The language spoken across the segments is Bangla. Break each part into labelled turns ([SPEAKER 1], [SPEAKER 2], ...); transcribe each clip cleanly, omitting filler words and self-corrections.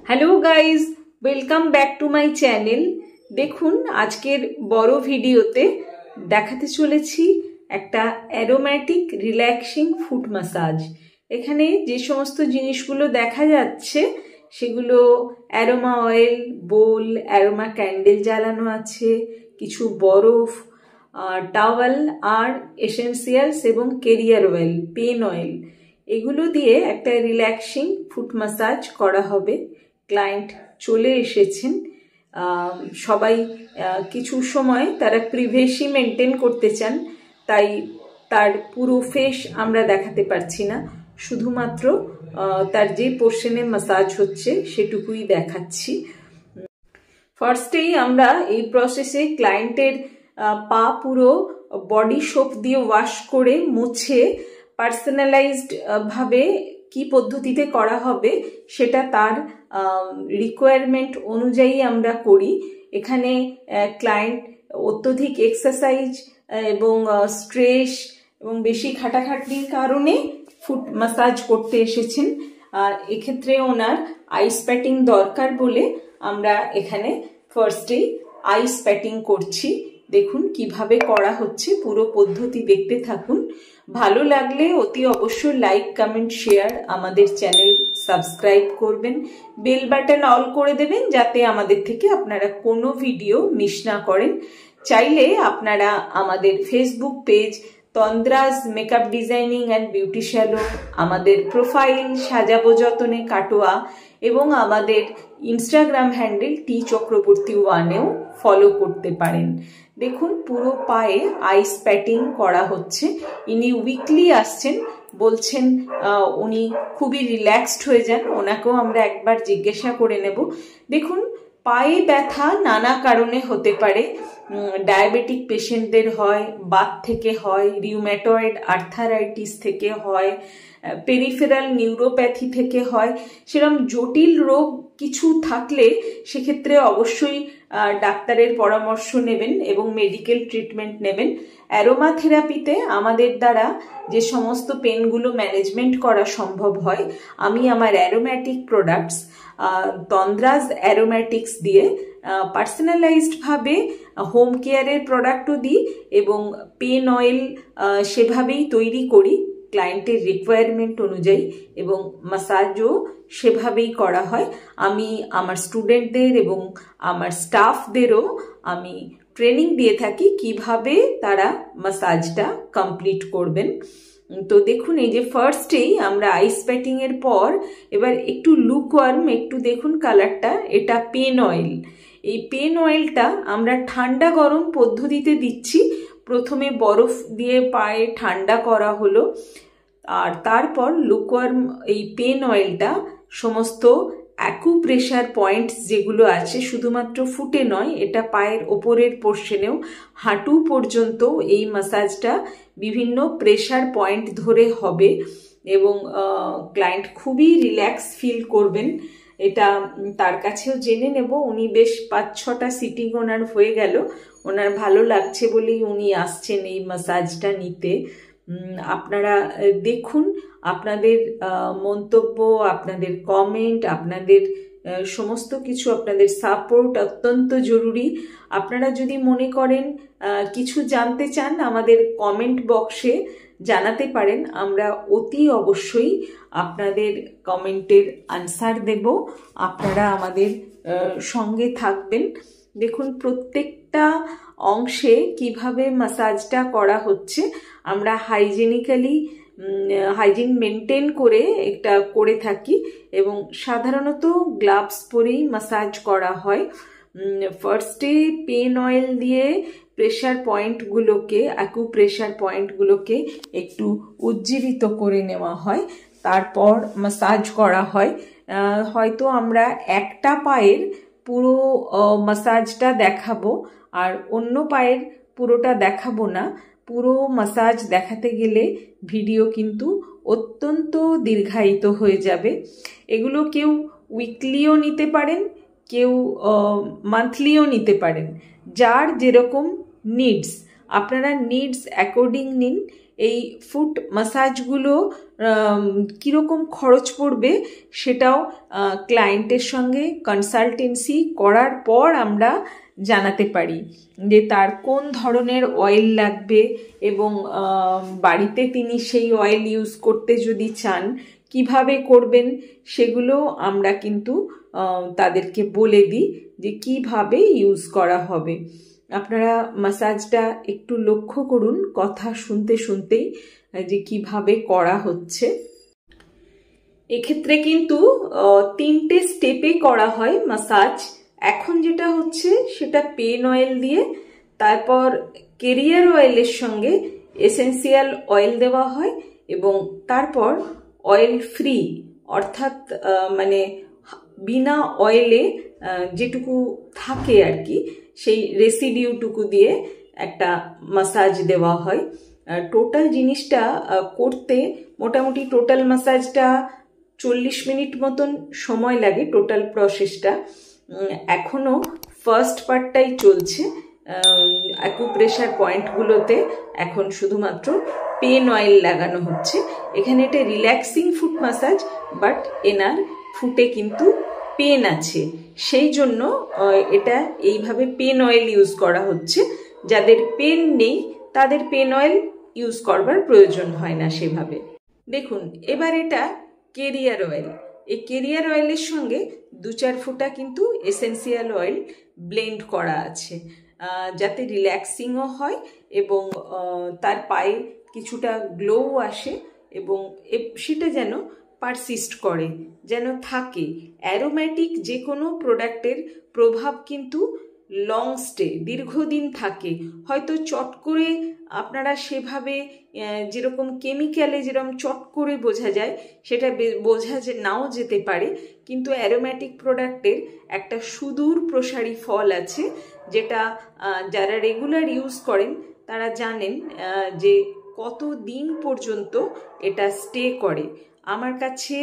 [SPEAKER 1] Hello guys, welcome back to my channel. দেখুন, আজকের বড় ভিডিওতে দেখাতে চলেছি একটা অ্যারোম্যাটিক রিল্যাক্সিং ফুট ম্যাসাজ। এখানে যে সমস্ত জিনিসগুলো দেখা যাচ্ছে সেগুলো অ্যারোমা অয়েল, বোল, অ্যারোমা ক্যান্ডেল জ্বালানো আছে, কিছু বরফ, টাওয়াল আর এসেন্সিয়ালস এবং কেরিয়ার অয়েল, পেন অয়েল, এগুলো দিয়ে একটা রিল্যাক্সিং ফুট ম্যাসাজ করা হবে। ক্লায়েন্ট চলে এসেছেন, সবাই কিছু সময় তারা প্রিভেসি মেনটেন করতে চান, তাই তার পুরো ফেস আমরা দেখাতে পারছি না, শুধুমাত্র তার যে পোর্শনে ম্যাসাজ হচ্ছে সেটুকুই দেখাচ্ছি। ফার্স্টেই আমরা এই প্রসেসে ক্লায়েন্টের পা পুরো বডি সোপ দিয়ে ওয়াশ করে মুছে পার্সোনালাইজড ভাবে কি পদ্ধতিতে করা হবে সেটা তার রিকোয়ারমেন্ট অনুযায়ী আমরা করি। এখানে ক্লায়েন্ট অত্যধিক এক্সারসাইজ এবং স্ট্রেস এবং বেশি খাটাখাটনির কারণে ফুট ম্যাসাজ করতে এসেছেন, আর এক্ষেত্রে ওনার আইস প্যাটিং দরকার বলে আমরা এখানে ফার্স্টেই আইস প্যাটিং করছি। দেখুন কিভাবে করা হচ্ছে, পুরো পদ্ধতি দেখতে থাকুন। ভালো লাগলে অতি অবশ্যই লাইক, কমেন্ট, শেয়ার, আমাদের চ্যানেল সাবস্ক্রাইব করবেন, বেল বাটন অল করে দেবেন যাতে আমাদের থেকে আপনারা কোনো ভিডিও মিস না করেন। চাইলে আপনারা আমাদের Facebook page Tandraj makeup designing and beauty salon, আমাদের প্রোফাইল সাজাবো যতনে কাটোয়া এবং আমাদের ইনস্টাগ্রাম হ্যান্ডেল টি চক্রবর্তী 1-এও ফলো করতে পারেন। দেখুন পুরো পায়ে আইস প্যাটিং করা হচ্ছে। ইনি উইকলি আসছেন, বলছেন উনি খুবই রিল্যাক্সড হয়ে যান, ওনাকেও আমরা একবার জিজ্ঞাসা করে নেব। দেখুন, পায়ে ব্যথা নানা কারণে হতে পারে, ডায়াবেটিক পেশেন্টদের হয়, বাত থেকে হয়, রিউম্যাটয়েড আর্থারাইটিস থেকে হয়, পেরিফেরাল নিউরোপ্যাথি থেকে হয়। সেরকম জটিল রোগ কিছু থাকলে সেক্ষেত্রে অবশ্যই ডাক্তারের পরামর্শ নেবেন এবং মেডিকেল ট্রিটমেন্ট নেবেন। অ্যারোমা থেরাপিতে আমাদের দ্বারা যে সমস্ত পেনগুলো ম্যানেজমেন্ট করা সম্ভব হয়, আমি আমার অ্যারোম্যাটিক প্রোডাক্টস তন্দ্রাজ অ্যারোম্যাটিক্স দিয়ে পার্সোনালাইজড ভাবে হোম কেয়ারের প্রোডাক্টও দিই এবং পেন অয়েল সেভাবেই তৈরি করি ক্লায়েন্টের রিকোয়ারমেন্ট অনুযায়ী, এবং ম্যাসাজও সেভাবেই করা হয়। আমি আমার স্টুডেন্টদের এবং আমার স্টাফদেরও আমি ট্রেনিং দিয়ে থাকি কিভাবে তারা ম্যাসাজটা কমপ্লিট করবেন। তো দেখুন, এই যে ফার্স্টেই আমরা আইস প্যাটিং এর পর এবার একটু লুকওয়ার্ম, একটু দেখুন কালারটা, এটা পেন অয়েল। এই পেন অয়েলটা আমরা ঠান্ডা গরম পদ্ধতিতে দিচ্ছি। প্রথমে বরফ দিয়ে পায়ে ঠান্ডা করা হলো, আর তারপর লুকওয়ার্ম এই পেন অয়েলটা সমস্ত অ্যাকুপ্রেশার পয়েন্টস যেগুলো আছে, শুধুমাত্র ফুটে নয়, এটা পায়ের ওপরের পোর্শনেও হাঁটু পর্যন্ত এই ম্যাসাজটা বিভিন্ন প্রেশার পয়েন্ট ধরে হবে এবং ক্লায়েন্ট খুবই রিল্যাক্স ফিল করবেন। এটা তার কাছেও জেনে নেব। উনি বেশ 5-6টা সিটিং ওনার হয়ে গেল, ওনার ভালো লাগছে বলেই উনি আসছেন এই ম্যাসাজটা নিতে। আপনারা দেখুন, আপনাদের মন্তব্য, আপনাদের কমেন্ট, আপনাদের সমস্ত কিছু, আপনাদের সাপোর্ট অত্যন্ত জরুরি। আপনারা যদি মনে করেন কিছু জানতে চান, আমাদের কমেন্ট বক্সে জানাতে পারেন, আমরা অতি অবশ্যই আপনাদের কমেন্টের আনসার দেব। আপনারা আমাদের সঙ্গে থাকবেন। দেখুন প্রত্যেকটা অংশে কিভাবে ম্যাসাজটা করা হচ্ছে, আমরা হাইজিন মেনটেন করে এটা করে থাকি এবং সাধারণত গ্লাভস পরেই ম্যাসাজ করা হয়। ফার্স্টে পেন অয়েল দিয়ে প্রেশার পয়েন্টগুলোকে, অ্যাকুপ্রেশার পয়েন্টগুলোকে একটু উজ্জীবিত করে নেওয়া হয়, তারপর ম্যাসাজ করা হয়। হয়তো আমরা একটা পায়ের পুরো ম্যাসাজটা দেখাবো আর অন্য পায়ের পুরোটা দেখাবো না। পুরো ম্যাসাজ দেখাতে গেলে ভিডিও কিন্তু অত্যন্ত দীর্ঘায়িত হয়ে যাবে। এগুলো কেউ উইকলিও নিতে পারেন, কেউ মান্থলিও নিতে পারেন, যার যেরকম নিডস। আপনারা নিডস অ্যাকর্ডিং নিন। এই ফুট মাসাজগুলো কীরকম খরচ পড়বে সেটাও ক্লায়েন্টের সঙ্গে কনসালটেন্সি করার পর আমরা জানাতে পারি যে তার কোন ধরনের অয়েল লাগবে এবং বাড়িতে তিনি সেই অয়েল ইউজ করতে যদি চান কিভাবে করবেন সেগুলো আমরা কিন্তু তাদেরকে বলে দিই যে কিভাবে ইউজ করা হবে। আপনারা মাসাজটা একটু লক্ষ্য করুন কথা শুনতে শুনতেই যে কিভাবে করা হচ্ছে। এক্ষেত্রে কিন্তু 3টে স্টেপে করা হয় মাসাজ। এখন যেটা হচ্ছে সেটা পেন অয়েল দিয়ে, তারপর কেরিয়ার অয়েলের সঙ্গে এসেন্সিয়াল অয়েল দেওয়া হয় এবং তারপর অয়েল ফ্রি অর্থাৎ মানে বিনা অয়েলে যেটুকু থাকে আর কি সেই রেসিডিউটুকু দিয়ে একটা মাসাজ দেওয়া হয়। টোটাল জিনিসটা করতে মোটামুটি টোটাল মাসাজটা 40 মিনিট মতন সময় লাগে টোটাল প্রসেসটা। এখনো ফার্স্ট পার্টটাই চলছে। অ্যাকুপ্রেশার পয়েন্টগুলোতে এখন শুধুমাত্র পেন অয়েল লাগানো হচ্ছে। এখানে এটা রিল্যাক্সিং ফুট মাসাজ, বাট এনার ফুটে কিন্তু পেন আছে, সেই জন্য এটা এইভাবে পেন অয়েল ইউজ করা হচ্ছে। যাদের পেন নেই তাদের পেন অয়েল ইউজ করবার প্রয়োজন হয় না সেভাবে। দেখুন এবার এটা কেরিয়ার অয়েল। এই কেরিয়ার অয়েলের সঙ্গে 2-4 ফোঁটা কিন্তু এসেন্সিয়াল অয়েল ব্লেন্ড করা আছে, যাতে রিল্যাক্সিংও হয় এবং তার পায়ে কিছুটা গ্লোও আসে এবং সেটা যেন পারসিস্ট করে, যেন থাকে। অ্যারোম্যাটিক যে কোনো প্রোডাক্টের প্রভাব কিন্তু লং স্টে, দীর্ঘদিন থাকে। হয়তো চট করে আপনারা সেভাবে যেরকম কেমিক্যালে যেরকম চট করে বোঝা যায় সেটা বোঝা নাও যেতে পারে, কিন্তু অ্যারোম্যাটিক প্রোডাক্টের একটা সুদূর প্রসারী ফল আছে, যেটা যারা রেগুলার ইউজ করেন তারা জানেন যে কত দিন পর্যন্ত এটা স্টে করে। আমার কাছে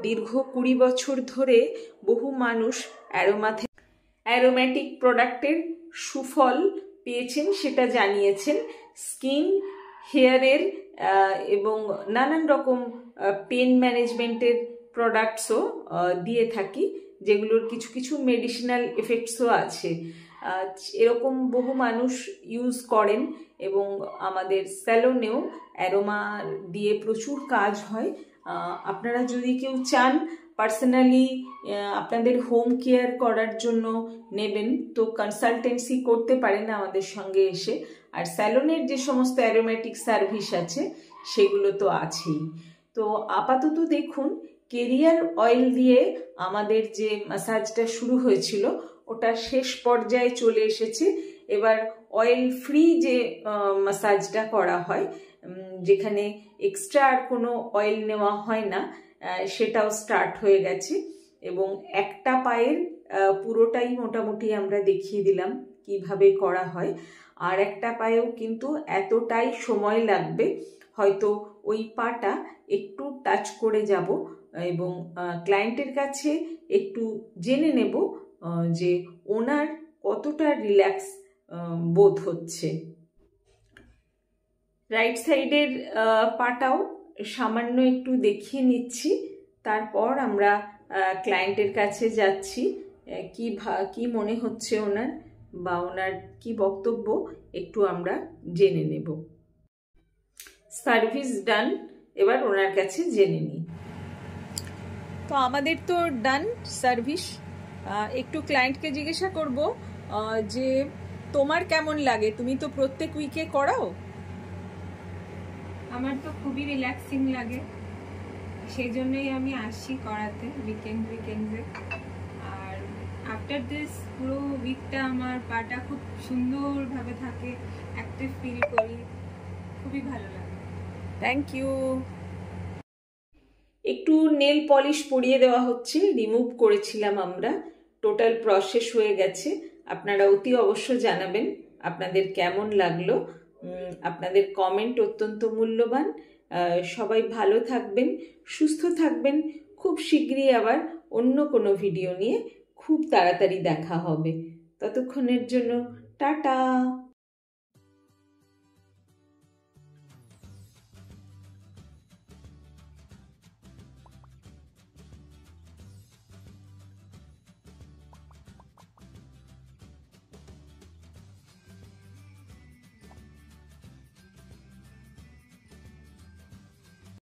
[SPEAKER 1] দীর্ঘ 20 বছর ধরে বহু মানুষ অ্যারোম্যাটিক প্রোডাক্টের সুফল পেয়েছেন, সেটা জানিয়েছেন। স্কিন, হেয়ারের এবং নানান রকম পেন ম্যানেজমেন্টের প্রোডাক্টসও দিয়ে থাকি, যেগুলোর কিছু কিছু মেডিসিনাল এফেক্টসও আছে। এরকম বহু মানুষ ইউজ করেন এবং আমাদের স্যালনেও অ্যারোমা দিয়ে প্রচুর কাজ হয়। আপনারা যদি কেউ চান পার্সোনালি আপনাদের হোম কেয়ার করার জন্য নেবেন তো কনসালটেন্সি করতে পারেন আমাদের সঙ্গে এসে। আর স্যালনের যে সমস্ত অ্যারোমেটিক সার্ভিস আছে সেগুলো তো আছেই। তো আপাতত দেখুন কেরিয়ার অয়েল দিয়ে আমাদের যে ম্যাসাজটা শুরু হয়েছিল ওটা শেষ পর্যায়ে চলে এসেছে। এবার অয়েল ফ্রি যে ম্যাসাজটা করা হয়, যেখানে এক্সট্রা আর কোনো অয়েল নেওয়া হয় না, সেটাও স্টার্ট হয়ে গেছে এবং একটা পায়ের পুরোটাই মোটামুটি আমরা দেখিয়ে দিলাম কিভাবে করা হয়। আর একটা পায়েও কিন্তু এতটাই সময় লাগবে, হয়তো ওই পাটা একটু টাচ করে যাব এবং ক্লায়েন্টের কাছে একটু জেনে নেব যে ওনার কতটা রিল্যাক্স বোধ হচ্ছে। রাইট সাইডের পাটাও সামান্য একটু দেখিয়ে নিচ্ছি, তারপর আমরা ক্লায়েন্টের কাছে যাচ্ছি। কি মনে হচ্ছে ওনার বা ওনার কি বক্তব্য একটু আমরা জেনে নেব। সার্ভিস ডান, এবার ওনার কাছে জেনে নিই। তো আমাদের তো ডান সার্ভিস। একটু ক্লায়েন্টকে জিজ্ঞাসা করব যে তোমার কেমন লাগে, তুমি তো প্রত্যেক উইকে করাও।
[SPEAKER 2] আমার তো খুবই রিল্যাক্সিং লাগে, সেই জন্যই আমি আসি করাতে উইকেন্ডে। আর আফটার দিস পুরো উইকটা আমার পাটা খুব সুন্দরভাবে থাকে, অ্যাক্টিভ ফিল করি, খুবই ভালো লাগে।
[SPEAKER 1] Thank you. একটু নেল পলিশ পরিয়ে দেওয়া হচ্ছে, রিমুভ করেছিলাম আমরা। টোটাল প্রসেস হয়ে গেছে। আপনারা অতি অবশ্য জানাবেন আপনাদের কেমন লাগলো। আপনাদের কমেন্ট অত্যন্ত মূল্যবান। সবাই ভালো থাকবেন, সুস্থ থাকবেন। খুব শীঘ্রই আবার অন্য কোনো ভিডিও নিয়ে খুব তাড়াতাড়ি দেখা হবে। ততক্ষণের জন্য টাটা।